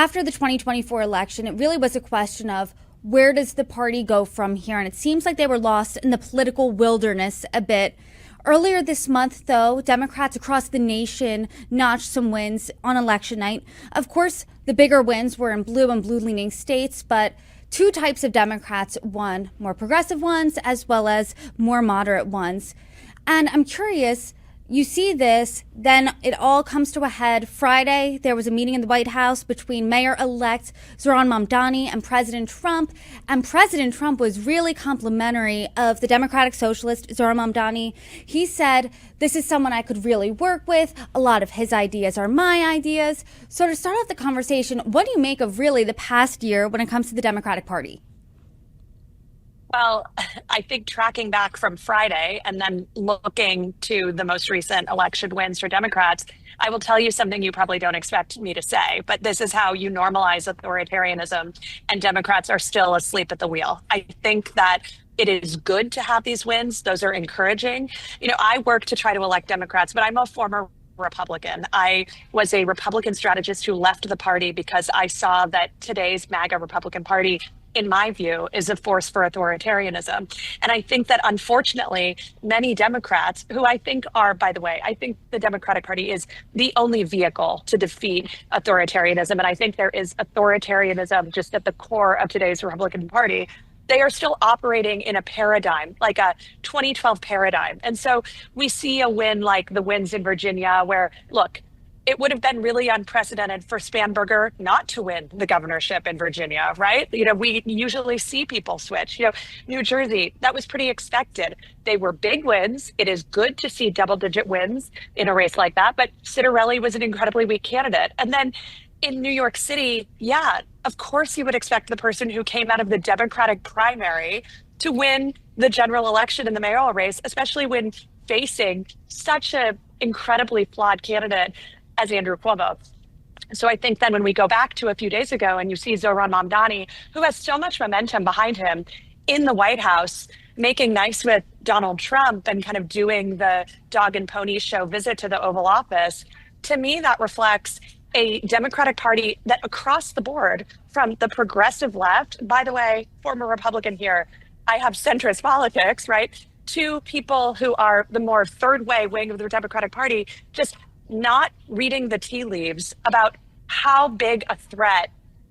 after the 2024 election, it really was a question of where does the party go from here? And it seems like they were lost in the political wilderness a bit. Earlier this month, though, Democrats across the nation notched some wins on election night. Of course, the bigger wins were in blue and blue-leaning states, but two types of Democrats won, more progressive ones as well as more moderate ones. And I'm curious, you see this, then it all comes to a head. Friday, there was a meeting in the White House between Mayor-elect Zohran Mamdani and President Trump. And President Trump was really complimentary of the Democratic Socialist, Zohran Mamdani. He said, this is someone I could really work with. A lot of his ideas are my ideas. So to start off the conversation, what do you make of really the past year when it comes to the Democratic Party? Well, I think tracking back from Friday and then looking to the most recent election wins for Democrats, I will tell you something you probably don't expect me to say, but this is how you normalize authoritarianism, and Democrats are still asleep at the wheel. I think that it is good to have these wins. Those are encouraging. I work to try to elect Democrats, but I'm a former Republican. I was a Republican strategist who left the party because I saw that today's MAGA Republican Party, in my view, is a force for authoritarianism. And I think that unfortunately, many Democrats, who I think are, by the way, I think the Democratic Party is the only vehicle to defeat authoritarianism. And I think there is authoritarianism just at the core of today's Republican Party. They are still operating in a paradigm, like a 2012 paradigm. And so we see a win like the wins in Virginia where, look, it would have been really unprecedented for Spanberger not to win the governorship in Virginia, right? We usually see people switch. New Jersey, that was pretty expected. They were big wins. It is good to see double-digit wins in a race like that, but Citarelli was an incredibly weak candidate. And then in New York City, yeah, of course you would expect the person who came out of the Democratic primary to win the general election in the mayoral race, especially when facing such an incredibly flawed candidate as Andrew Cuomo. So I think then when we go back to a few days ago and you see Zohran Mamdani, who has so much momentum behind him in the White House, making nice with Donald Trump and kind of doing the dog and pony show visit to the Oval Office, to me that reflects a Democratic Party that across the board, from the progressive left, by the way, former Republican here, I have centrist politics, right, to people who are the more third way wing of the Democratic Party, just not reading the tea leaves about how big a threat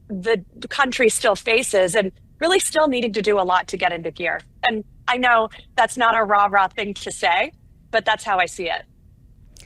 the country still faces and really still needing to do a lot to get into gear. And I know that's not a rah-rah thing to say, but that's how I see it.